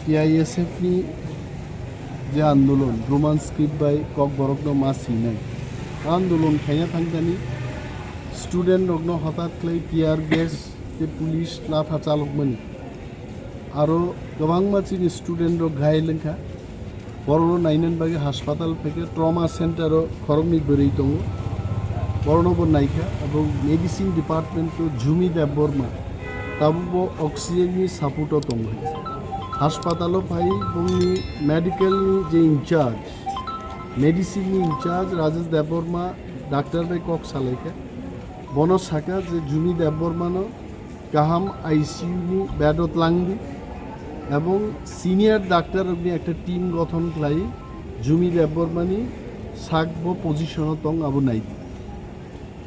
PISF ni যে আন্দোলন Roman script by cock বরগ্ন মাসি নাই আন্দোলন খাইয়া থাকতানি স্টুডেন্ট রগ্ন হঠাৎ খাই টিয়ার গ্যাস যে পুলিশ লাথা চালক মানি আরও गोबां मानसिनि स्टुडेन्ट घायल लेखा बरनो नायनान बागे हास्पाताल फेके ट्रमा सेंटर खरमनि बोरै दङ बरनोबो नायखा এবং मेडिसिन डिपार्टमेंट झुमी देबबर्मा ताबो अक्सिजेननि सापर्ट दङ हास्पातालो फाइ बुंनि मेडिकलनि जे इनचार्ज मेडिसिननि इनचार्ज राजेश देबबर्मा डाक्टर बाय कक सालायखा बनो साखा जे झुमी देबबर्मानो गाहाम आईसीयूनि बेडत लांदि এবং সিনিয়র ডাক্তার একটা টিম গঠন খাই জুমি দেববর্মানি সাকব পজিশন তং আবু নাই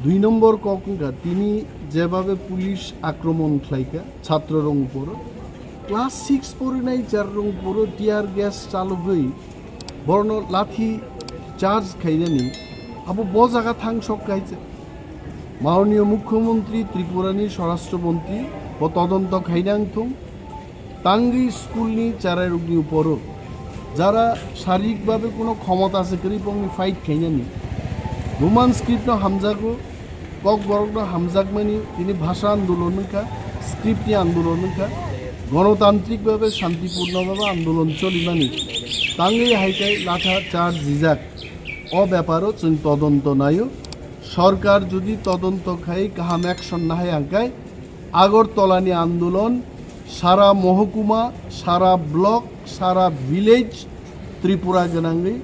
2 নম্বর ককঙ্কা তিনি যেভাবে পুলিশ আক্রমণ খাইকা ছাত্ররং উপর ক্লাস 6 পড়ে নাই 4 রং উপর টিয়ার গ্যাস চালু হই বর্ণ লাঠি চার্জ খাইনি আবু ব জায়গা থাং সব খাইছে মাননীয় মুখ্যমন্ত্রী ত্রিপুরানি স্বরাষ্ট্রমন্ত্রী ও তদন্ত খাইনাং থং thangwi স্কুলনি চারাই রোগনি উপর যারা শারীরিকভাবে কোনো ক্ষমতা আছে করি পংনি ফাইট খাইনানি রোমান স্ক্রিপ্ট হামজাগো কক বরগ্ন হামজাগমানি তিনি ভাষা আন্দোলনকা স্ক্রিপ্টনি আন্দোলনকা গণতান্ত্রিকভাবে শান্তিপূর্ণভাবে আন্দোলন চলিমানি thangwi হাইকাই লাঠা চার্জ জিজাক অ ব্যাপারও চিন তদন্ত নাইও সরকার যদি তদন্ত খাই কাহাম অ্যাকশন না হয় আঙ্কায় আগরতলানি আন্দোলন সারা মহকুমা সারা ব্লক সারা ভিলেজ ত্রিপুরা গনাঙ্গি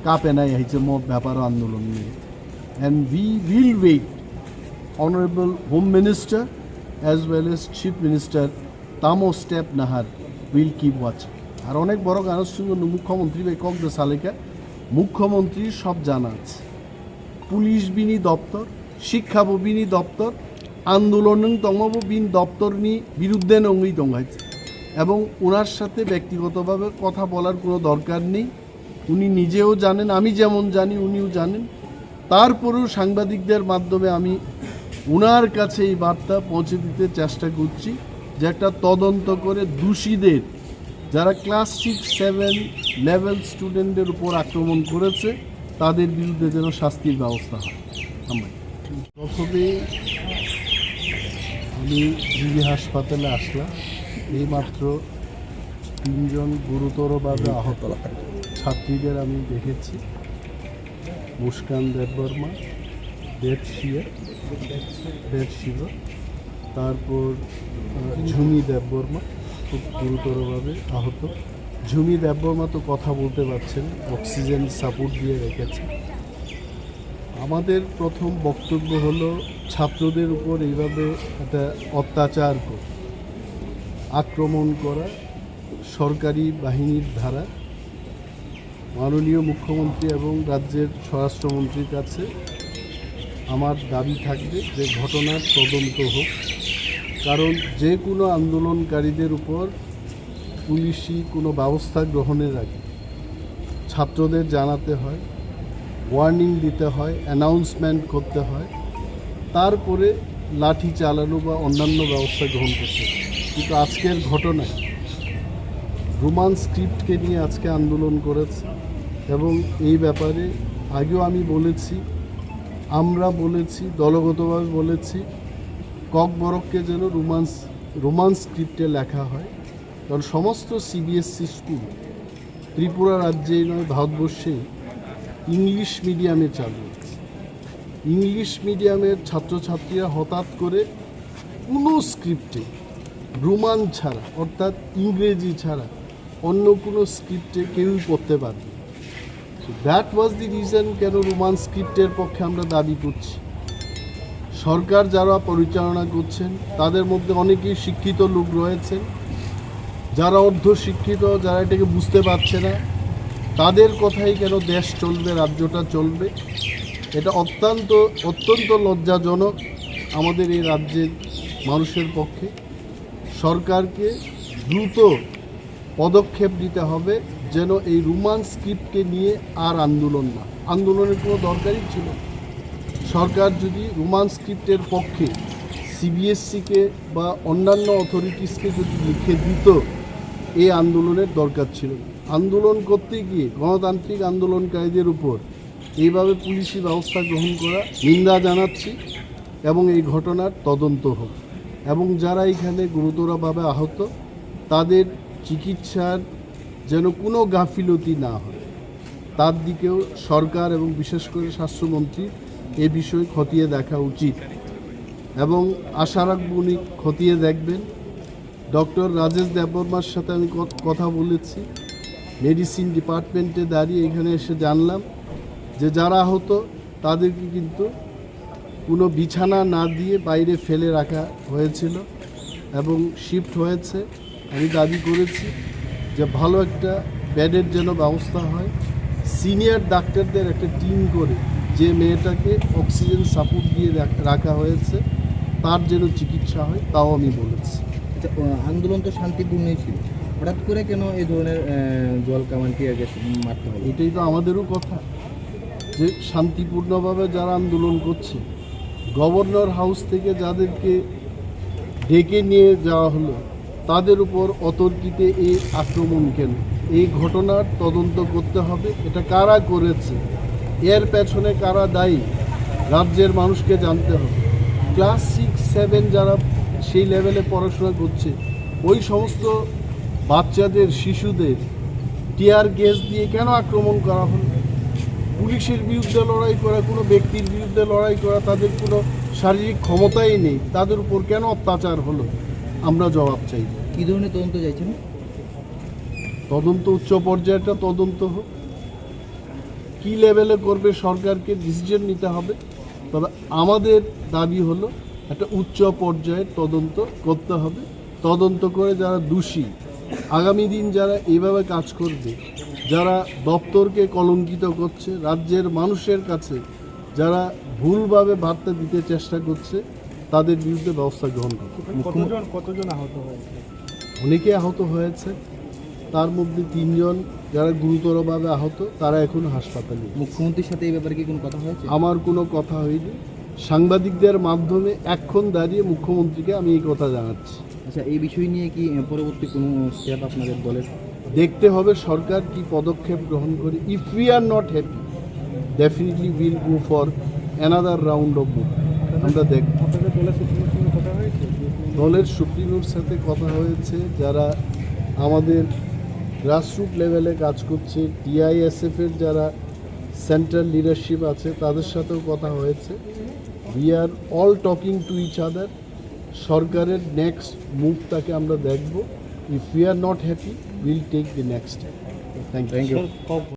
কাপেনাই হয়েছে মো ব্যাপার আন্দোলন নিয়ে and we will wait honourable home minister as well as chief minister তামো স্টেপ নাহার উইল কিপ ওয়াচ আর অনেক বড় গানের সঙ্গে মুখ্যমন্ত্রী বাই কক দে সালেকা মুখ্যমন্ত্রীর সব জানা আছে পুলিশ বিনি দপ্তর শিক্ষা বিনি দপ্তর আন্দোলন দংবো বিন দপ্তরনি বিরুদ্ধে নঙ্গই দঙ্গাইছে এবং ওনার সাথে ব্যক্তিগতভাবে কথা বলার কোনো দরকার নেই উনি নিজেও জানেন আমি যেমন জানি উনিও জানেন তারপরেও সাংবাদিকদের মাধ্যমে আমি ওনার কাছে এই বার্তা পৌঁছে দিতে চেষ্টা করছি যে একটা তদন্ত করে দোষীদের যারা ক্লাস 6-7 লেভেল স্টুডেন্টদের উপর আক্রমণ করেছে তাদের বিরুদ্ধে যেন শাস্তির ব্যবস্থা হয় আমরা প্রথমে আমি জিবি হাসপাতালে আসলাম এইমাত্র 3 জন গুরুতরভাবে আহত ছাত্রীদের আমি দেখেছি মুস্কান দেববর্মা ডেড শিবা তারপর ঝুমি দেববর্মা খুব গুরুতরভাবে আহত ঝুমি দেববর্মা তো কথা বলতে পারছেন অক্সিজেন সাপোর্ট দিয়ে রেখেছে আমাদের প্রথম বক্তব্য হলো ছাত্রদের উপর এইভাবে একটা অত্যাচার করে আক্রমণ করা সরকারি বাহিনীর ধারা মাননীয় মুখ্যমন্ত্রী এবং রাজ্যের স্বরাষ্ট্রমন্ত্রীর কাছে আমার দাবি থাকবে যে ঘটনার তদন্ত হোক কারণ যে কোনো আন্দোলনকারীদের উপর পুলিশি কোনো ব্যবস্থা গ্রহণের আগে ছাত্রদের জানাতে হয় ওয়ার্নিং দিতে হয় অ্যানাউন্সমেন্ট করতে হয় তারপরে লাঠি চালানো বা অন্যান্য ব্যবস্থা গ্রহণ করতে হয় কিন্তু আজকের ঘটনায় রোমান স্ক্রিপ্টকে নিয়ে আজকে আন্দোলন করেছে এবং এই ব্যাপারে আগেও আমি বলেছি আমরা বলেছি দলগতভাবে বলেছি কক বরককে যেন রোমান স্ক্রিপ্টে লেখা হয় কারণ সমস্ত সিবিএসসি স্কুল ত্রিপুরা রাজ্যেই নয় ভারতবর্ষে ইংলিশ মিডিয়ামে চালু ইংলিশ মিডিয়ামের ছাত্রছাত্রীরা হঠাৎ করে কোনো স্ক্রিপ্টে রোমান ছাড়া অর্থাৎ ইংরেজি ছাড়া অন্য কোনো স্ক্রিপ্টে কেউই পড়তে পারবে দ্যাট ওয়াজ দি রিজন কেন রোমান স্ক্রিপ্টের পক্ষে আমরা দাবি করছি সরকার যারা পরিচালনা করছেন তাদের মধ্যে অনেকেই শিক্ষিত লোক রয়েছেন যারা অর্ধশিক্ষিত যারা এটাকে বুঝতে পারছে না তাদের কথাই কেন দেশ চলবে রাজ্যটা চলবে এটা অত্যন্ত লজ্জাজনক আমাদের এই রাজ্যের মানুষের পক্ষে সরকারকে দ্রুত পদক্ষেপ নিতে হবে যেন এই রোমান স্ক্রিপ্টকে নিয়ে আর আন্দোলনের কোনো দরকারই ছিল সরকার যদি রোমান স্ক্রিপ্টের পক্ষে সিবিএসসিকে বা অন্যান্য অথরিটিসকে যদি লিখে দিত এই আন্দোলনের দরকার ছিল না। আন্দোলন করতে গিয়ে গণতান্ত্রিক আন্দোলনকারীদের উপর এইভাবে পুলিশি ব্যবস্থা গ্রহণ করা নিন্দা জানাচ্ছি এবং এই ঘটনার তদন্ত হোক এবং যারা এখানে গুরুতরভাবে আহত তাদের চিকিৎসার যেন কোনো গাফিলতি না হয়, তার দিকেও সরকার এবং বিশেষ করে স্বাস্থ্যমন্ত্রী এ বিষয়ে খতিয়ে দেখা উচিত এবং আশা রাখব উনি খতিয়ে দেখবেন। ডক্টর রাজেশ দেববর্মার সাথে আমি কথা বলেছি, মেডিসিন ডিপার্টমেন্টে দাঁড়িয়ে এখানে এসে জানলাম যে যারা আহত তাদেরকে কিন্তু কোনো বিছানা না দিয়ে বাইরে ফেলে রাখা হয়েছিল এবং শিফট হয়েছে। আমি দাবি করেছি যে ভালো একটা বেডের যেন ব্যবস্থা হয়, সিনিয়র ডাক্তারদের একটা টিম করে যে মেয়েটাকে অক্সিজেন সাপোর্ট দিয়ে রাখা হয়েছে তার যেন চিকিৎসা হয়, তাও আমি বলেছি। আন্দোলন তো শান্তিপূর্ণই ছিল, হঠাৎ করে কেন এই ধরনের জল কামান টিয়ার গ্যাস মারতে হবে? এটাই তো আমাদেরও কথা যে শান্তিপূর্ণভাবে যারা আন্দোলন করছে, গভর্নর হাউস থেকে যাদেরকে ডেকে নিয়ে যাওয়া হলো তাদের উপর অতর্কিতে এই আক্রমণ কেন? এই ঘটনার তদন্ত করতে হবে, এটা কারা করেছে, এর পেছনে কারা দায়ী, রাজ্যের মানুষকে জানতে হবে। ক্লাস 6-7 যারা সেই লেভেলে পড়াশোনা করছে ওই সমস্ত বাচ্চাদের, শিশুদের টিয়ার গ্যাস দিয়ে কেন আক্রমণ করা হলো? পুলিশের বিরুদ্ধে লড়াই করা, কোনো ব্যক্তির বিরুদ্ধে লড়াই করা, তাদের কোনো শারীরিক ক্ষমতাই নেই, তাদের উপর কেন অত্যাচার হলো? আমরা জবাব চাই। কী ধরনের তদন্ত চাইছেন? তদন্ত উচ্চ পর্যায়েটা তদন্ত হোক, কী লেভেলে করবে সরকারকে ডিসিশন নিতে হবে, তবে আমাদের দাবি হলো একটা উচ্চ পর্যায়ের তদন্ত করতে হবে। তদন্ত করে যারা দোষী, আগামী দিন যারা এইভাবে কাজ করবে, যারা দপ্তরকে কলঙ্কিত করছে, রাজ্যের মানুষের কাছে যারা ভুলভাবে বার্তা দিতে চেষ্টা করছে, তাদের বিরুদ্ধে ব্যবস্থা গ্রহণ করবে। কতজন আহত হয়েছে? অনেকে আহত হয়েছে, তার মধ্যে 3 জন যারা গুরুতরভাবে আহত, তারা এখন হাসপাতালে। মুখ্যমন্ত্রীর সাথে এই ব্যাপারে কি কোনো কথা হয়েছে? আমার কোনো কথা হয়নি, সাংবাদিকদের মাধ্যমে এখন দাঁড়িয়ে মুখ্যমন্ত্রীকে আমি এই কথা জানাচ্ছি। আচ্ছা, এই বিষয় নিয়ে কি পরবর্তী কোনো স্টেপ আপনাদের দলের? দেখতে হবে সরকার কি পদক্ষেপ গ্রহণ করে। If we are not happy, definitely will go for another round of move. আমরা দেখব। দলের সুপ্রিমোর সাথে কথা হয়েছে, যারা আমাদের গ্রাসরুট লেভেলে কাজ করছে, টিআইএসএফের যারা সেন্ট্রাল লিডারশিপ আছে তাদের সাথেও কথা হয়েছে। We are all talking to each other. সরকারের নেক্সট মুভটাকে আমরা দেখব। If we are not happy, will take the next step. Thank you.